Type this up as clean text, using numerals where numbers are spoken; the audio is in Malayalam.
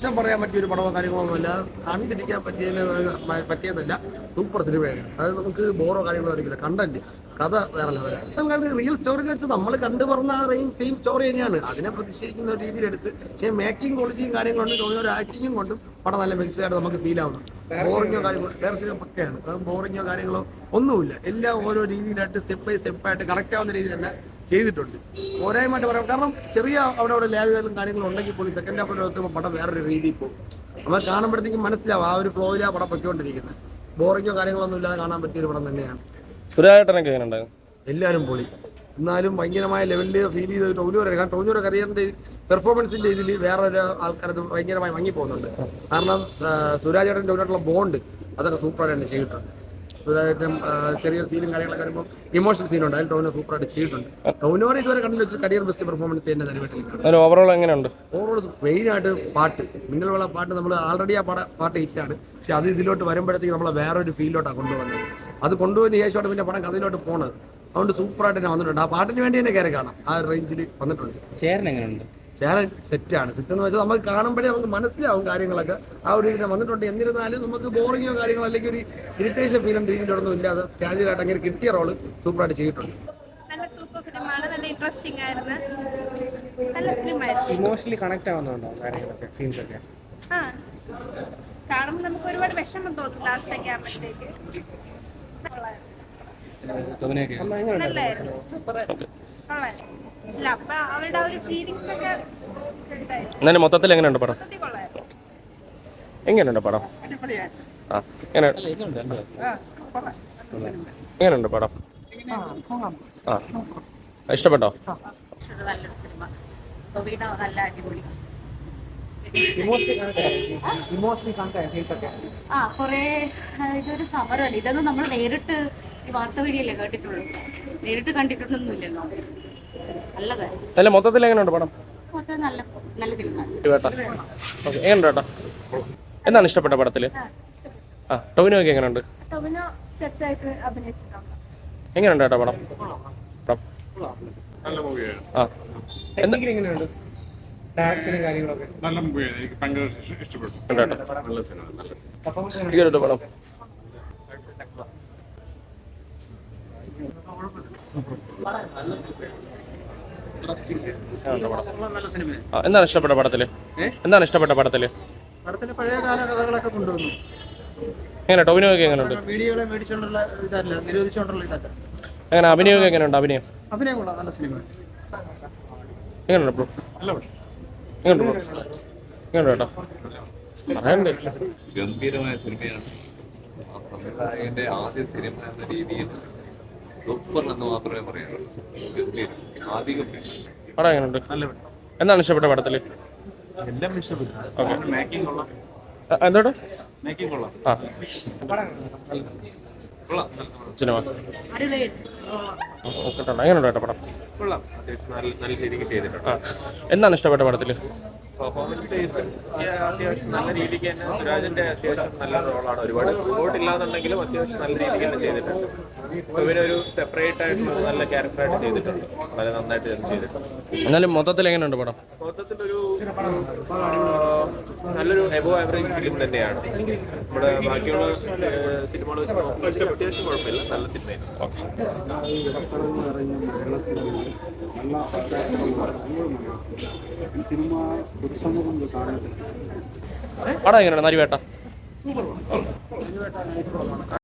പറയാൻ പറ്റിയ ഒരു പടമോ കാര്യങ്ങളൊന്നുമല്ല, കണ്ടിരിക്കാൻ പറ്റിയതല്ല. സൂപ്പർ സിനിമയാണ്. അത് നമുക്ക് ബോറോ കാര്യങ്ങളോ ആയിരിക്കില്ല. കണ്ടന്റ് കഥ വേറെ ലെവലാണ്. റിയൽ സ്റ്റോറി വെച്ച് നമ്മൾ കണ്ടു പറഞ്ഞ സെയിം സ്റ്റോറി തന്നെയാണ്. അതിനെ പ്രതിഷേധിക്കുന്ന ഒരു രീതിയിലെടുത്ത്, പക്ഷേ മേക്കിംഗ് ക്വാളിറ്റിയും കാര്യങ്ങളുണ്ട്, ഒരു ആക്ടിങ്ങും കൊണ്ടും പടം നല്ല മിക്സ് ആയിട്ട് നമുക്ക് ഫീൽ ആവുന്നു. ബോറിങ്ങോ കാര്യങ്ങളോ ഡയറക്ഷൻ പക്കയാണ്. ബോറിങ്ങോ കാര്യങ്ങളോ ഒന്നുമില്ല. എല്ലാം ഓരോ രീതിയിലായിട്ട് സ്റ്റെപ്പ് ബൈ സ്റ്റെപ്പായിട്ട് കറക്റ്റ് ആവുന്ന രീതിയിൽ തന്നെ ചെയ്തിട്ടുണ്ട്. പോരായ്മയായിട്ട് പറയാം, കാരണം ചെറിയ അവിടെ ലാഗുകളും കാര്യങ്ങളും ഉണ്ടെങ്കിൽ പോലും സെക്കൻഡ് ഹാഫിൽ എത്തുമ്പോൾ പടം വേറൊരു രീതിയിൽ പോകും. നമ്മൾ കാണുമ്പോഴത്തേക്കും മനസ്സിലാവും ആ ഒരു ഫ്ലോയിലാണ് പടം പൊയ്ക്കൊണ്ടിരിക്കുന്നത്. ബോറിങ്ങോ കാര്യങ്ങളൊന്നും ഇല്ലാതെ കാണാൻ പറ്റിയൊരു പടം തന്നെയാണ്. സുരാജേട്ടനൊക്കെ എങ്ങനെയുണ്ടാകും? എല്ലാവരും പൊളി. എന്നാലും ഭയങ്കരമായ ലെവലിൽ ഫീൽ ചെയ്ത് ടോവിനോയുടെ കരിയറിന്റെ പെർഫോമൻസിന്റെ ഇതിൽ വേറൊരു ആൾക്കാരത് ഭയങ്കരമായി മങ്ങിപ്പോകുന്നുണ്ട്. കാരണം സുരാജേട്ടൻ്റെ ടോവിനോട്ടുള്ള ബോണ്ട് അതൊക്കെ സൂപ്പറായിട്ട് ചെയ്തിട്ടുണ്ട്. സുരാജേട്ടൻ ചെറിയൊരു സീനും കാര്യങ്ങളൊക്കെ വരുമ്പോൾ ഇമോഷണൽ സീനുണ്ട്, അതിൽ ടോവിനോ സൂപ്പറായിട്ട് ചെയ്തിട്ടുണ്ട്. ടോവിനോടെ ഇതുവരെ കണ്ടില്ല വെച്ചാൽ കരിയർ ബെസ്റ്റ് പെർഫോമൻസ് തന്നെ തരുമായിട്ടുണ്ട്. ഓവറോൾ എങ്ങനെയുണ്ട്? ഓവറോൾ മെയിനായിട്ട് പാട്ട്, മിന്നലുള്ള പാട്ട്, നമ്മൾ ആൾറെഡി ആ പാട്ട് ഹിറ്റാണ്. പക്ഷെ അത് ഇതിലോട്ട് വരുമ്പോഴത്തേക്ക് നമ്മളെ വേറൊരു ഫീലിലോട്ടാണ് കൊണ്ടുവന്നത്. അത് കൊണ്ടുപോയതിന് ശേഷമാണ് പിന്നെ പടം കഥയിലോട്ട് പോണത്. അതുകൊണ്ട് സൂപ്പറായിട്ട് തന്നെ വന്നിട്ടുണ്ട്. ആ പാട്ടിന് വേണ്ടി തന്നെ കയറി കാണാം. ആ റേഞ്ചിൽ വന്നിട്ടുണ്ട്. ചേരൻ എങ്ങനെയുണ്ട്? ചേരൻ സെറ്റാണ്. സെറ്റെന്ന് വെച്ചാൽ നമുക്ക് കാണുമ്പോഴേ നമുക്ക് മനസ്സിലാവും കാര്യങ്ങളൊക്കെ ആ ഒരു രീതിയിൽ വന്നിട്ടുണ്ട്. എന്നിരുന്നാലും നമുക്ക് ബോറിങ്ങോ കാര്യങ്ങളോ അല്ലെങ്കിൽ ഒരു ഇറിറ്റേഷൻ ഫീലും രീതിയിലൊന്നും ഇല്ലാതെ സ്റ്റാജിലായിട്ട് അങ്ങനെ കിട്ടിയ റോള് സൂപ്പറായിട്ട് ചെയ്തിട്ടുണ്ട്. നല്ല സൂപ്പർ ഫിലിമാണ്. നല്ല ഇൻട്രസ്റ്റിംഗ് ആയിരുന്നു. നല്ല ഫിലിമായിരുന്നു. ഇമോഷണലി കണക്ട് ആവുന്നുണ്ടോ കാര്യങ്ങളൊക്കെ, സീൻസ് ഒക്കെ? ആ, കാണുമ്പോൾ നമുക്ക് ഒരുപാട് വിഷമം തോന്നും ലാസ്റ്റ് ഒക്കെ ആകുമ്പോഴത്തേക്ക്. നല്ലായിരുന്നു. സൂപ്പർ. അല്ല, അപ്പൊ അവരുടെ ഒരു ഫീലിങ്സ് ഒക്കെ എന്നാലും മൊത്തത്തിൽ എങ്ങനെയുണ്ട് പടം? കൊള്ളായിരുന്നു. എങ്ങനെയുണ്ട് പടം? എങ്ങനെയുണ്ട് പടം? ഇഷ്ടപ്പെട്ടോ? നല്ലൊരു സിനിമ. നല്ല അടിപൊളി. കൊറേ ഇതൊരു സമരമല്ല, ഇതൊന്നും നമ്മൾ നേരിട്ട് ഈ വാർത്ത വഴിയല്ലേ കേട്ടിട്ടുള്ളൂ, നേരിട്ട് കണ്ടിട്ടൊന്നുമില്ലല്ലോ. നല്ലതായിരുന്നു. അല്ല, മൊത്തത്തിൽ എങ്ങനെയുണ്ട് പടം? മൊത്തം നല്ല നല്ല ഫിലിമാണ്. എങ്ങനെയുണ്ട് ചേട്ടാ? എന്താണ് ഇഷ്ടപ്പെട്ട പടത്തില്? ടോവിനോ ഒക്കെ എങ്ങനെയുണ്ട്? ടോവിനോ സെറ്റായിട്ട് അഭിനയിച്ചിട്ടുണ്ട്. എങ്ങനെയുണ്ട് ചേട്ടാ പടം? നല്ല മൂവിയാണ്. എങ്ങനെയുണ്ട്? ആക്ഷനും കാര്യങ്ങളൊക്കെ നല്ല മൂവിയാണ്. എനിക്ക് ഭയങ്കര ഇഷ്ടപ്പെട്ടു. നല്ല സിനിമ, നല്ല സിനിമ. എങ്ങനെയുണ്ട് പടം? എന്താണ് ഇഷ്ടപ്പെട്ട പടത്തില്? എന്താണ് ഇഷ്ടപ്പെട്ട പടത്തില്? പടത്തിന്റെ പഴയ കാല കഥകളൊക്കെ കൊണ്ടുവന്നു. എങ്ങനെ ടോവിനോ ഒക്കെ എങ്ങനെയുണ്ട്? വീഡിയോകളെ മേടിച്ചുകൊണ്ടുള്ള ഇതല്ല, നിരോധിച്ചുകൊണ്ടുള്ള ഇതല്ല. എങ്ങനെ അഭിനയമൊക്കെ എങ്ങനെയുണ്ട്? അഭിനയം കൊള്ളാം. നല്ല സിനിമ. എങ്ങനെയുണ്ട് ബ്രോ? എങ്ങനെയുണ്ട് ബ്രോ? എങ്ങനെയുണ്ട് ചേട്ടാ? പറയണ്ടേ? ഗംഭീരമായ സിനിമയാണ്. ആ സംവിധായകന്റെ ആദ്യ സിനിമ എന്ന രീതിയിൽ സൂപ്പർ എന്ന് മാത്രമേ പറയാനുള്ളൂ. ഗംഭീരം. ആദ്യ പടം എങ്ങനെയുണ്ട്? എന്താണ് ഇഷ്ടപ്പെട്ട പടത്തില്? എല്ലാം ഇഷ്ടപ്പെട്ടു. മേക്കിംഗ് കൊള്ളാം. എന്തോട്ടോ? മേക്കിംഗ് കൊള്ളാം. സിനിമ എങ്ങനെയുണ്ട് ചേട്ടാ പടം? കൊള്ളാം. നല്ല രീതിക്ക് ചെയ്തിട്ടുണ്ട്. എന്താണ് ഇഷ്ടപ്പെട്ട പടത്തില്? പെർഫോമൻസ് അത്യാവശ്യം നല്ല രീതിക്ക് തന്നെ. സുരാജിന്റെ അത്യാവശ്യം നല്ല റോളാണ്. ഒരുപാട് സപ്പോർട്ട് ഇല്ലാന്നുണ്ടെങ്കിലും അത്യാവശ്യം നല്ല രീതിക്ക് തന്നെ ചെയ്തിട്ടുണ്ട്. ഇവനൊരു സെപ്പറേറ്റ് ആയിട്ടുള്ള നല്ല ക്യാരക്ടറായിട്ട് ചെയ്തിട്ടുണ്ട്. വളരെ നന്നായിട്ട് തന്നെ ചെയ്തിട്ടുണ്ട്. എന്നാലും മൊത്തത്തിൽ എങ്ങനെയുണ്ട് പടം? മൊത്തത്തിലൊരു നല്ലൊരു എബോ ആവറേജ് ഫിലിം തന്നെയാണ്. നമ്മുടെ ബാക്കിയുള്ള സിനിമകൾ വെച്ച് നോക്കുമ്പോൾ അത്യാവശ്യം കുഴപ്പമില്ല. നല്ല സിനിമയായിരുന്നു. പടം എങ്ങനെയാണ്? നരിവേട്ട